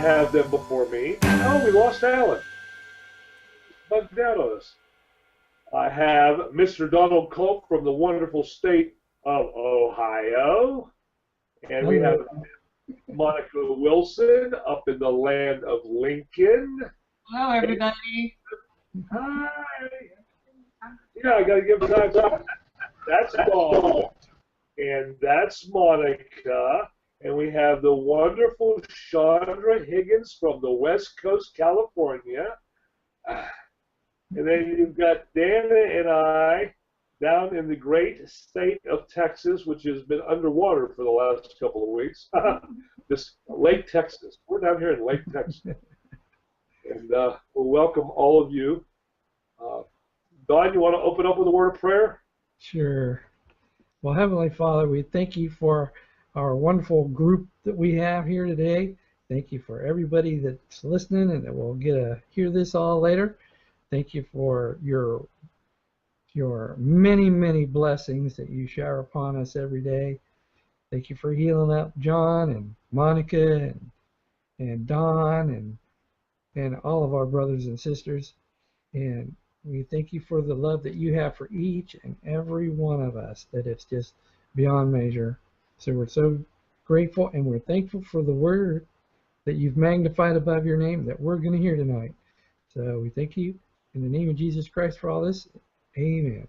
have them before me. Oh, we lost Alan. Bugged out on us. I have Mr. Donald Culp from the wonderful state of Ohio. And we have Monica Wilson up in the land of Lincoln. Hello, everybody. Hi. Yeah, I got to give time. That's Dawn. And that's Monica. And we have the wonderful Chandra Higgins from the West Coast, California. And then you've got Dana and I down in the great state of Texas, which has been underwater for the last couple of weeks. This Lake Texas. We're down here in Lake Texas. And we'll welcome all of you. Don, you want to open up with a word of prayer? Sure. Well, Heavenly Father, we thank you for our wonderful group that we have here today. Thank you for everybody that's listening and that will get to hear this all later. Thank you for your many, many blessings that you shower upon us every day. Thank you for healing up John and Monica and Don and all of our brothers and sisters. And we thank you for the love that you have for each and every one of us, that it's just beyond measure. So we're so grateful, and we're thankful for the word that you've magnified above your name that we're going to hear tonight. So we thank you in the name of Jesus Christ for all this. Amen.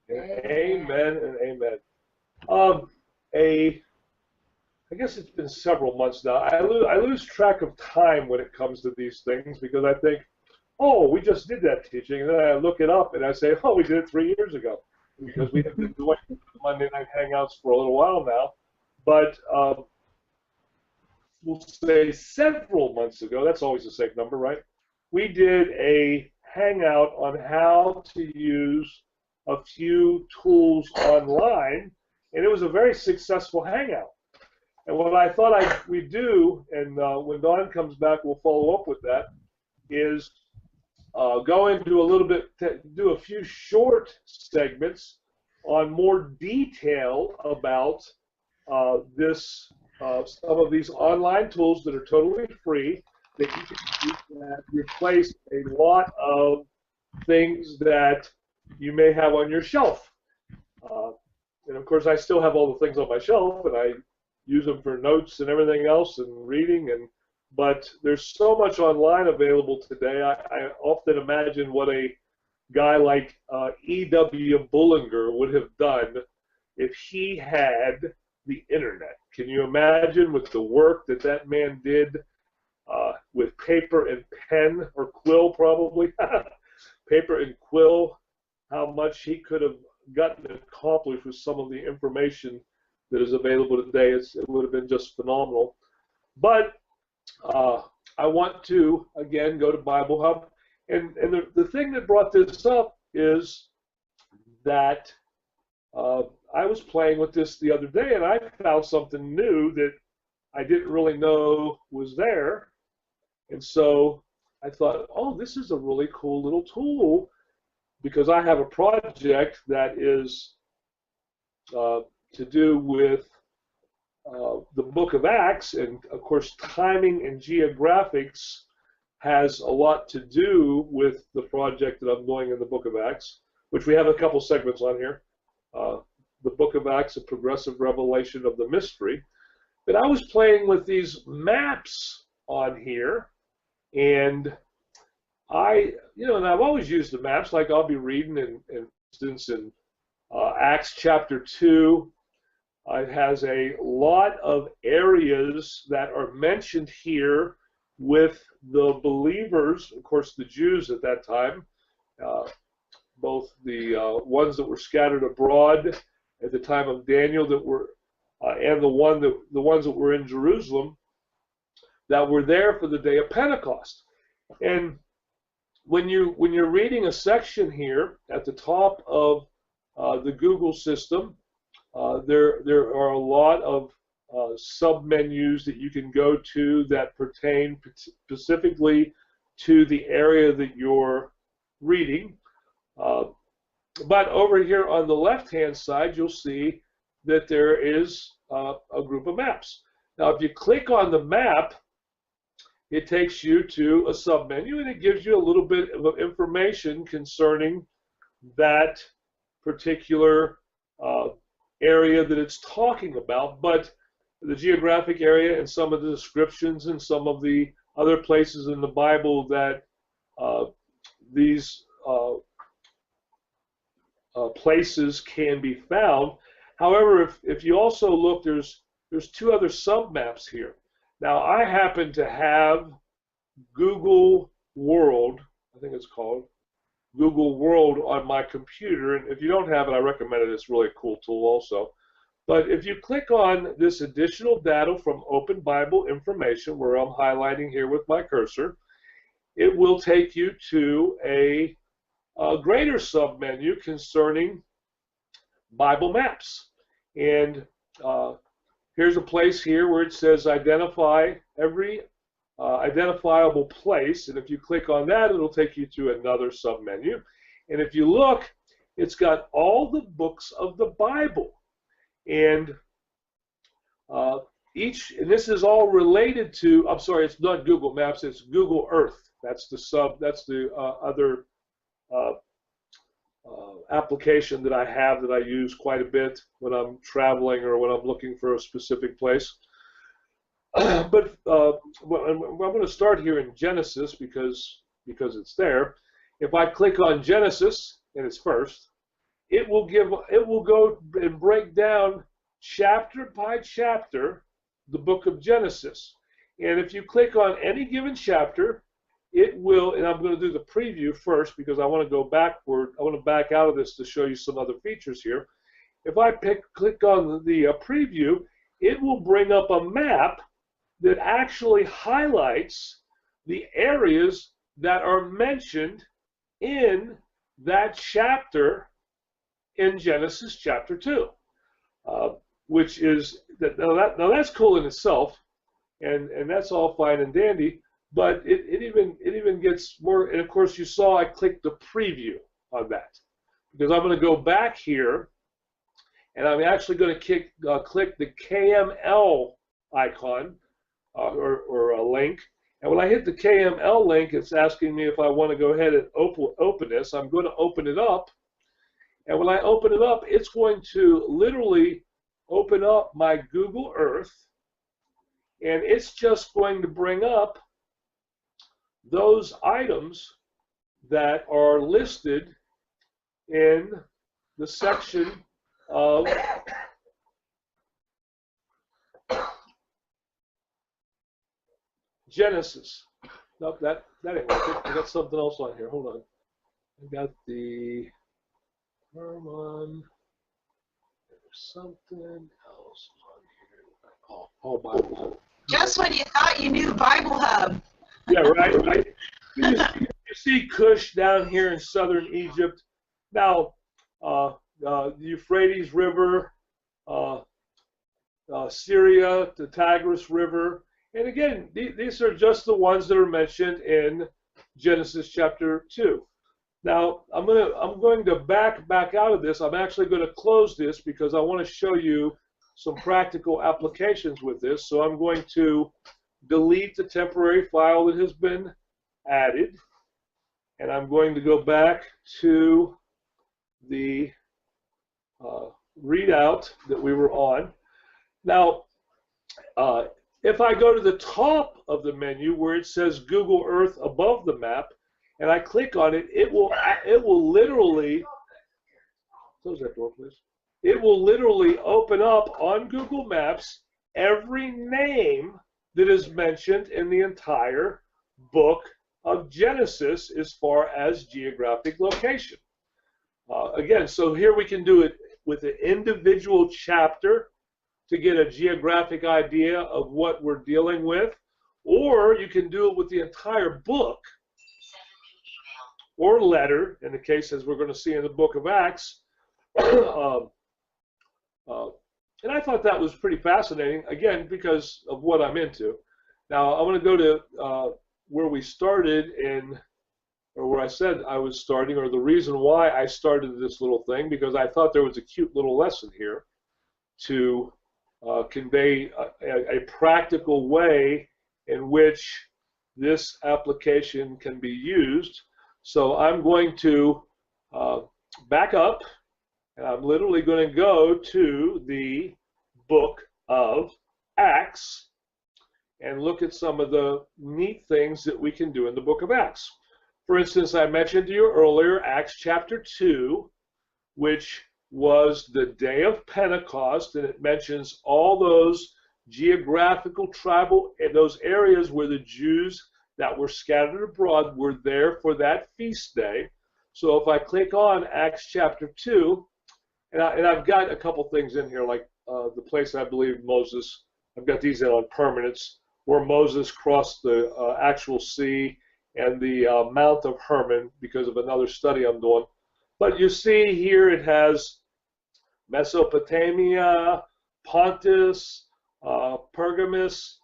Amen and amen. I guess it's been several months now. I lose track of time when it comes to these things, because I think, oh, we just did that teaching, and then I look it up and I say, oh, we did it 3 years ago, because we have been doing Monday night hangouts for a little while now. But we'll say several months ago, that's always the same number, right? We did a hangout on how to use a few tools online, and it was a very successful hangout. And what I thought we'd do, and when Dawn comes back, we'll follow up with that, is go into a little bit, do a few short segments on more detail about some of these online tools that are totally free, that you can use that replace a lot of things that you may have on your shelf. And of course, I still have all the things on my shelf, and I use them for notes and everything else and reading. But there's so much online available today. I often imagine what a guy like E.W. Bullinger would have done if he had the internet. Can you imagine with the work that that man did with paper and pen, or quill probably, paper and quill, how much he could have gotten accomplished with some of the information that is available today? It would have been just phenomenal. But I want to, again, go to Bible Hub. And the thing that brought this up is that I was playing with this the other day, and I found something new that I didn't really know was there. And so I thought, oh, this is a really cool little tool, because I have a project that is to do with the book of Acts, and of course timing and geographics has a lot to do with the project that I'm doing in the book of Acts, which we have a couple segments on here. The book of Acts, a progressive revelation of the mystery. But I was playing with these maps on here, and and I've always used the maps. Like I'll be reading, in instance, in Acts chapter 2, it has a lot of areas that are mentioned here with the believers, of course, the Jews at that time, both the ones that were scattered abroad at the time of Daniel that were, and the ones that were in Jerusalem that were there for the day of Pentecost. And when you're reading a section here at the top of the Google system, there are a lot of sub-menus that you can go to that pertain specifically to the area that you're reading. But over here on the left-hand side, you'll see that there is a group of maps. Now, if you click on the map, it takes you to a submenu, and it gives you a little bit of information concerning that particular area that it's talking about. But the geographic area and some of the descriptions and some of the other places in the Bible that these places can be found. However, if you also look, there's two other submaps here. Now, I happen to have Google World, I think it's called, Google World on my computer, and if you don't have it, I recommend it. It's really a cool tool also. But if you click on this additional data from Open Bible Information, where I'm highlighting here with my cursor, it will take you to a greater submenu concerning Bible maps. And here's a place here where it says identify every identifiable place, and if you click on that, it'll take you to another submenu. And if you look, it's got all the books of the Bible, and and this is all related to, I'm sorry, it's not Google Maps, it's Google Earth. That's the other application that I have that I use quite a bit when I'm traveling or when I'm looking for a specific place. But I'm going to start here in Genesis because it's there. If I click on Genesis and it's first, it will go and break down chapter by chapter the book of Genesis. And if you click on any given chapter, it will, and I'm going to do the preview first because I want to go backward. I want to back out of this to show you some other features here. If I click on the preview, it will bring up a map that actually highlights the areas that are mentioned in that chapter in Genesis chapter 2, which is now that's cool in itself, and that's all fine and dandy. But it even gets more. And of course, you saw I clicked the preview on that because I'm going to go back here, and I'm actually going to click the KML icon. Or a link, and when I hit the KML link, it's asking me if I want to go ahead and open this. I'm going to open it up, and when I open it up, it's going to literally open up my Google Earth, and it's just going to bring up those items that are listed in the section of Genesis. Nope, that ain't working. I got something else on here. Hold on. I got the Herman. There's something else on here. Oh, Bible. Just when you thought you knew Bible Hub. Yeah, right. You see Cush down here in southern Egypt. Now, the Euphrates River, Syria, the Tigris River. And again, these are just the ones that are mentioned in Genesis chapter 2. Now, I'm going to back out of this. I'm actually going to close this because I want to show you some practical applications with this. So I'm going to delete the temporary file that has been added, and I'm going to go back to the readout that we were on. Now, if I go to the top of the menu where it says Google Earth above the map, and I click on it, it will literally close that door, please. It will literally open up on Google Maps every name that is mentioned in the entire book of Genesis as far as geographic location. Again, so here we can do it with an individual chapter to get a geographic idea of what we're dealing with, or you can do it with the entire book or letter, in the case as we're going to see in the book of Acts. And I thought that was pretty fascinating, again, because of what I'm into. Now, I want to go to where we started or where I said I was starting, or the reason why I started this little thing, because I thought there was a cute little lesson here to convey a practical way in which this application can be used. So I'm going to back up, and I'm literally going to go to the book of Acts and look at some of the neat things that we can do in the book of Acts. For instance, I mentioned to you earlier Acts chapter 2, which was the day of Pentecost, and it mentions all those geographical tribal, those areas where the Jews that were scattered abroad were there for that feast day. So if I click on Acts chapter 2, and I've got a couple things in here, like the place I believe Moses, I've got these in on permanence, where Moses crossed the actual sea, and the Mount of Hermon, because of another study I'm doing. But you see here it has Mesopotamia, Pontus, Pergamus,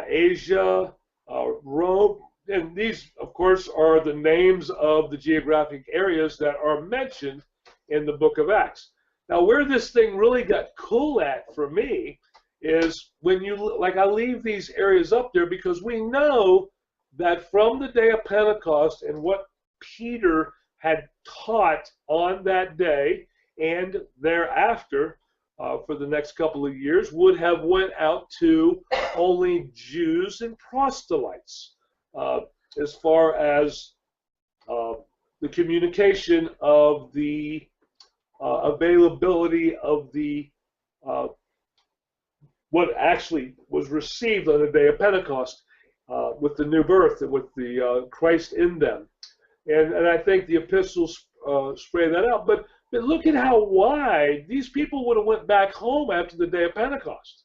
Asia, Rome, and these, of course, are the names of the geographic areas that are mentioned in the book of Acts. Now, where this thing really got cool at for me is when you, like, I leave these areas up there because we know that from the day of Pentecost and what Peter had taught on that day and thereafter for the next couple of years would have went out to only Jews and proselytes as far as the communication of the availability of the what actually was received on the day of Pentecost with the new birth and with the Christ in them. And I think the epistles spray that out. But look at how wide these people would have went back home after the day of Pentecost.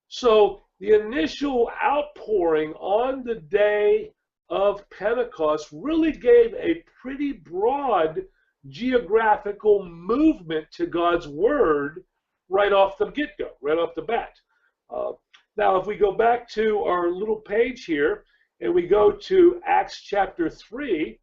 So the initial outpouring on the day of Pentecost really gave a pretty broad geographical movement to God's word right off the get-go, right off the bat. Now, if we go back to our little page here and we go to Acts chapter 3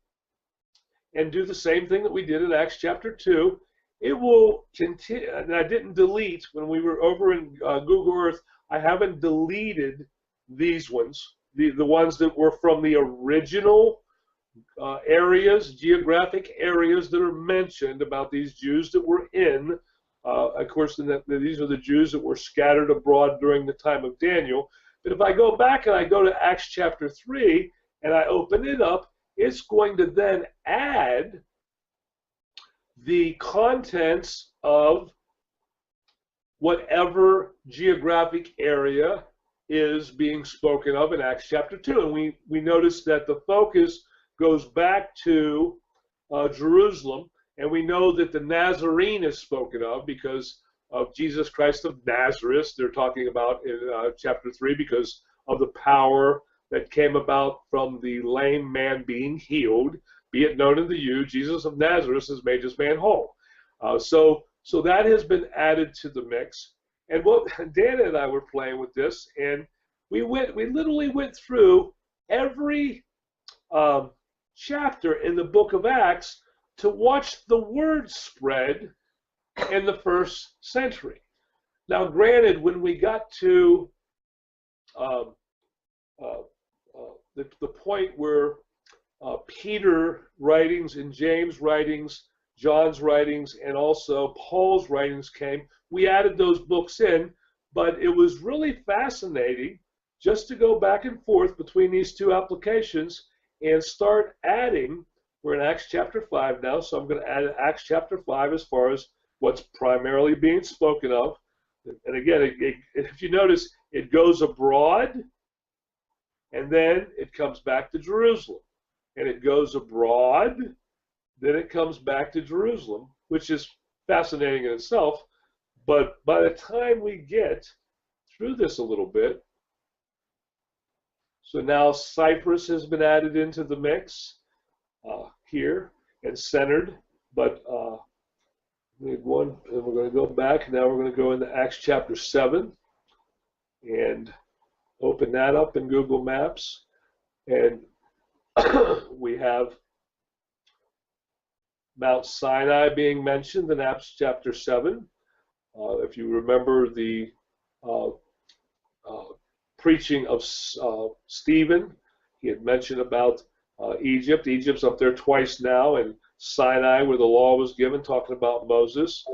and do the same thing that we did in Acts chapter 2, it will continue. And I didn't delete when we were over in Google Earth. I haven't deleted these ones, the ones that were from the original areas, geographic areas that are mentioned about these Jews that were in. Of course, these are the Jews that were scattered abroad during the time of Daniel. But if I go back and I go to Acts chapter 3 and I open it up, it's going to then add the contents of whatever geographic area is being spoken of in Acts chapter 2. And we notice that the focus goes back to Jerusalem. And we know that the Nazarene is spoken of because of Jesus Christ of Nazareth. They're talking about in chapter 3 because of the power that came about from the lame man being healed. Be it known unto you, Jesus of Nazareth has made this man whole. So that has been added to the mix. And what Dana and I were playing with this, and we literally went through every chapter in the book of Acts to watch the word spread in the first century. Now, granted, when we got to the point where Peter writings and James writings, John's writings, and also Paul's writings came, we added those books in, but it was really fascinating just to go back and forth between these two applications and start adding. We're in Acts chapter 5 now, so I'm going to add Acts chapter 5 as far as what's primarily being spoken of. And again, if you notice, it goes abroad, and then it comes back to Jerusalem. And it goes abroad, then it comes back to Jerusalem, which is fascinating in itself. But by the time we get through this a little bit, so now Cyprus has been added into the mix. Here and centered, but we had one, and we're going to go back. Now we're going to go into Acts chapter 7 and open that up in Google Maps, and we have Mount Sinai being mentioned in Acts chapter 7. If you remember the preaching of Stephen, He had mentioned about Egypt. Egypt's up there twice now, and Sinai, where the law was given, talking about Moses.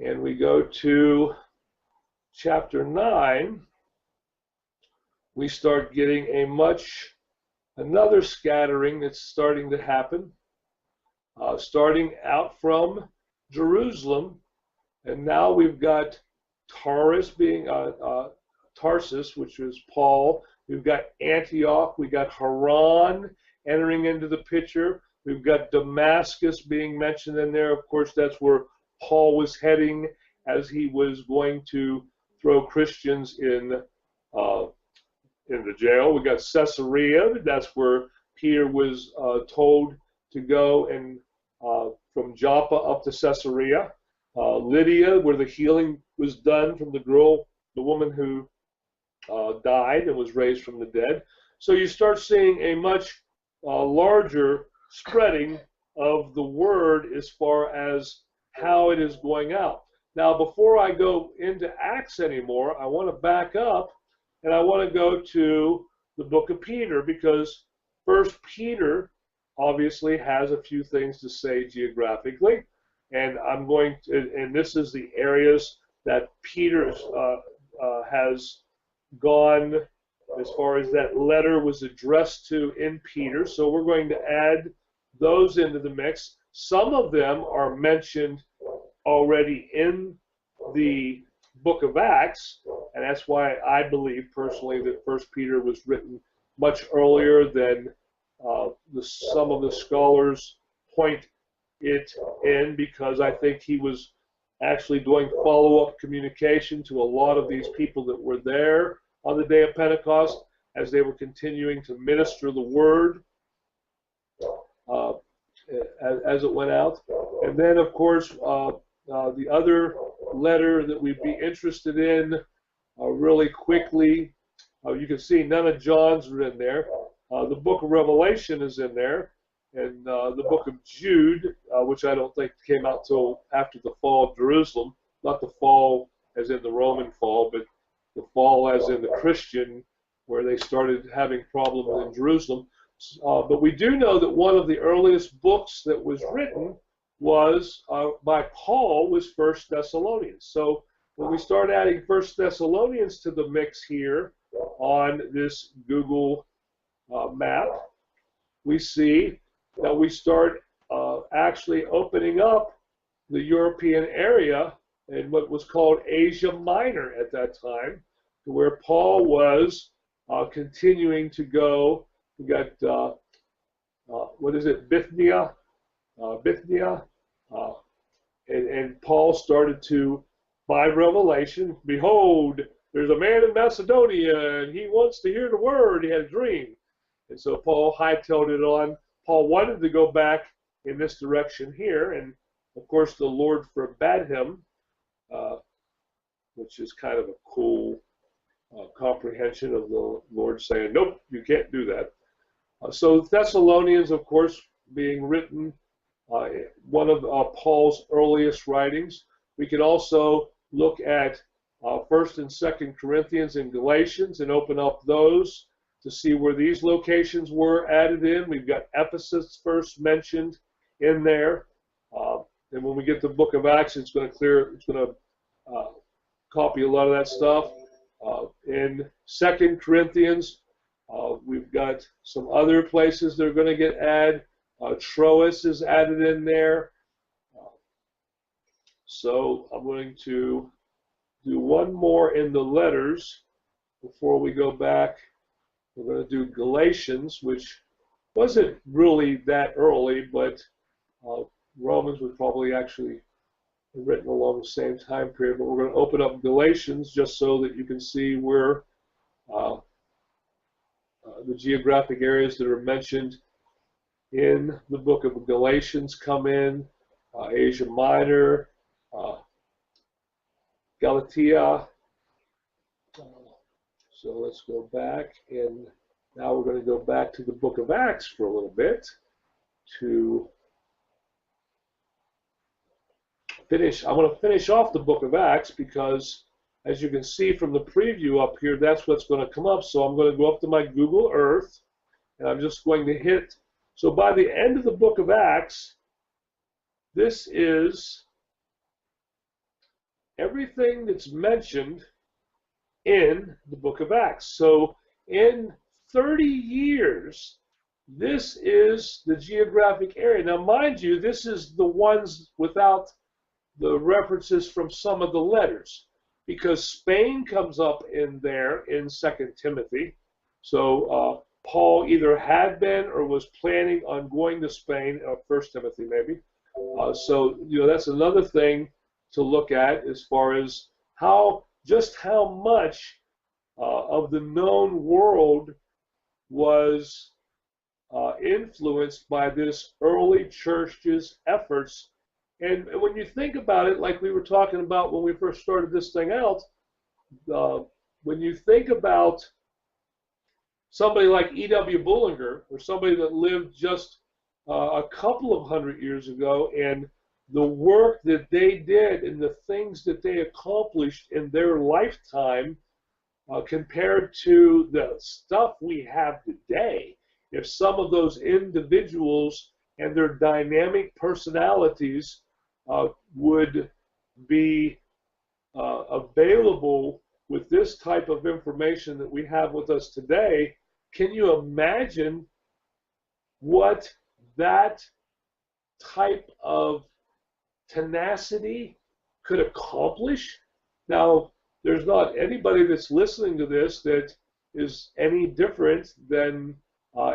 And we go to chapter 9. We start getting another scattering that's starting to happen, starting out from Jerusalem, and now we've got Tarsus, which was Paul. We've got Antioch. We got Haran entering into the picture. We've got Damascus being mentioned in there. Of course, that's where Paul was heading as he was going to throw Christians in the jail. We got Caesarea. That's where Peter was told to go, and from Joppa up to Caesarea. Lydia, where the healing was done from the woman who died and was raised from the dead. So you start seeing a much larger spreading of the word as far as how it is going out. Now, before I go into Acts anymore, I want to back up and I want to go to the book of Peter, because First Peter obviously has a few things to say geographically, and and this is the areas that Peter has gone as far as that letter was addressed to in Peter. So we're going to add those into the mix. Some of them are mentioned already in the book of Acts, and that's why I believe personally that First Peter was written much earlier than some of the scholars point it in, because I think he was actually doing follow-up communication to a lot of these people that were there on the day of Pentecost as they were continuing to minister the word as it went out. And then, of course, the other letter that we'd be interested in really quickly, you can see none of John's are in there. The book of Revelation is in there, and the book of Jude, which I don't think came out till after the fall of Jerusalem, not the fall as in the Roman fall, but the fall as in the Christian, where they started having problems in Jerusalem. But we do know that one of the earliest books that was written was by Paul was 1 Thessalonians. So when we start adding 1 Thessalonians to the mix here on this Google map, we see that we start actually opening up the European area in what was called Asia Minor at that time, to where Paul was continuing to go. We got, what is it, Bithynia, and Paul started to, by revelation, behold, there's a man in Macedonia, and he wants to hear the word. He had a dream. And so Paul hightailed it on. Paul wanted to go back in this direction here, and of course the Lord forbade him, which is kind of a cool comprehension of the Lord saying, nope, you can't do that. So Thessalonians, of course, being written, one of Paul's earliest writings. We could also look at 1st and 2nd Corinthians and Galatians and open up those to see where these locations were added in. We've got Ephesus first mentioned in there. And when we get to the book of Acts, it's going to copy a lot of that stuff. In 2nd Corinthians, we've got some other places that are going to get added. Troas is added in there. So I'm going to do one more in the letters before we go back. We're going to do Galatians, which wasn't really that early, but Romans was probably actually written along the same time period. But we're going to open up Galatians just so that you can see where the geographic areas that are mentioned in the book of Galatians come in. Asia Minor, Galatia. So let's go back, and now we're going to go back to the book of Acts for a little bit to finish. I want to finish off the book of Acts because as you can see from the preview up here, that's what's going to come up. So I'm going to go up to my Google Earth, and I'm just going to hit. So by the end of the book of Acts, this is everything that's mentioned in the book of Acts. So in 30 years, this is the geographic area. Now, mind you, this is the ones without the references from some of the letters, because Spain comes up in there in 2 Timothy. So Paul either had been or was planning on going to Spain, 1 Timothy maybe. So that's another thing to look at as far as just how much of the known world was influenced by this early church's efforts. And when you think about it, like we were talking about when we first started this thing out, when you think about somebody like E.W. Bullinger, or somebody that lived just a couple of hundred years ago, and the work that they did and the things that they accomplished in their lifetime compared to the stuff we have today, if some of those individuals and their dynamic personalities would be available with this type of information that we have with us today, can you imagine what that type of tenacity could accomplish? Now, there's not anybody that's listening to this that is any different than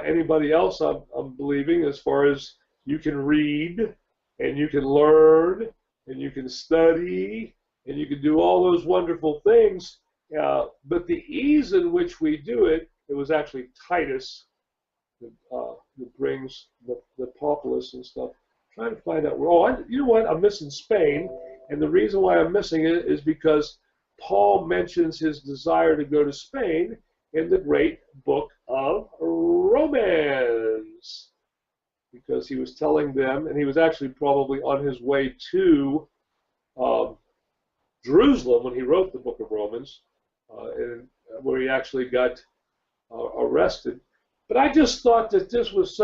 anybody else, I'm believing, as far as you can read and you can learn and you can study and you can do all those wonderful things. But the ease in which we do it, it was actually Titus that brings the populace and stuff. I'm trying to find out where. You know what? I'm missing Spain, and the reason why I'm missing it is because Paul mentions his desire to go to Spain in the great book of Romans, because he was telling them, and he was actually probably on his way to Jerusalem when he wrote the book of Romans, where he actually got arrested. But I just thought that this was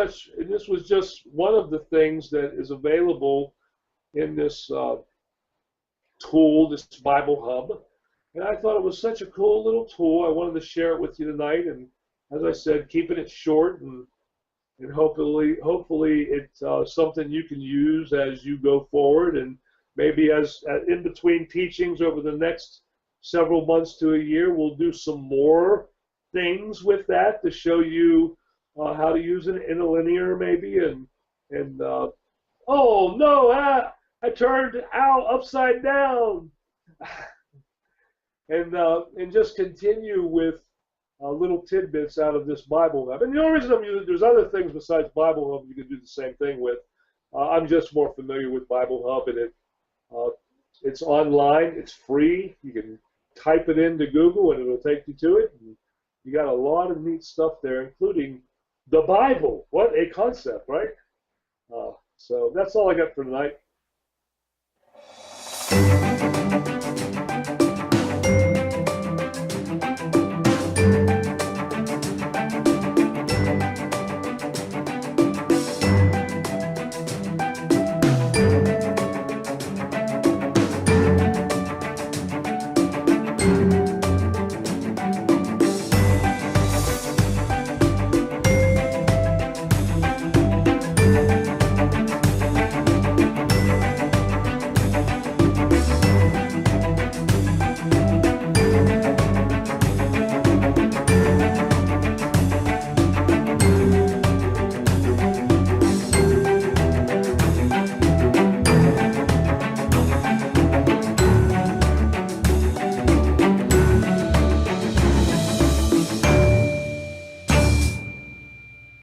just one of the things that is available in this tool, this Bible Hub. And I thought it was such a cool little tool. I wanted to share it with you tonight. And as I said, keeping it short, and hopefully it's something you can use as you go forward, and maybe as in between teachings over the next several months to a year, we'll do some more things with that to show you how to use it in a linear maybe, and oh no, I turned out upside down. And just continue with little tidbits out of this Bible Hub. And the only reason I'm using, there's other things besides Bible Hub you can do the same thing with. I'm just more familiar with Bible Hub, and it's online, it's free. You can type it into Google and it'll take you to it. And you got a lot of neat stuff there, including the Bible. What a concept, right? So that's all I got for tonight.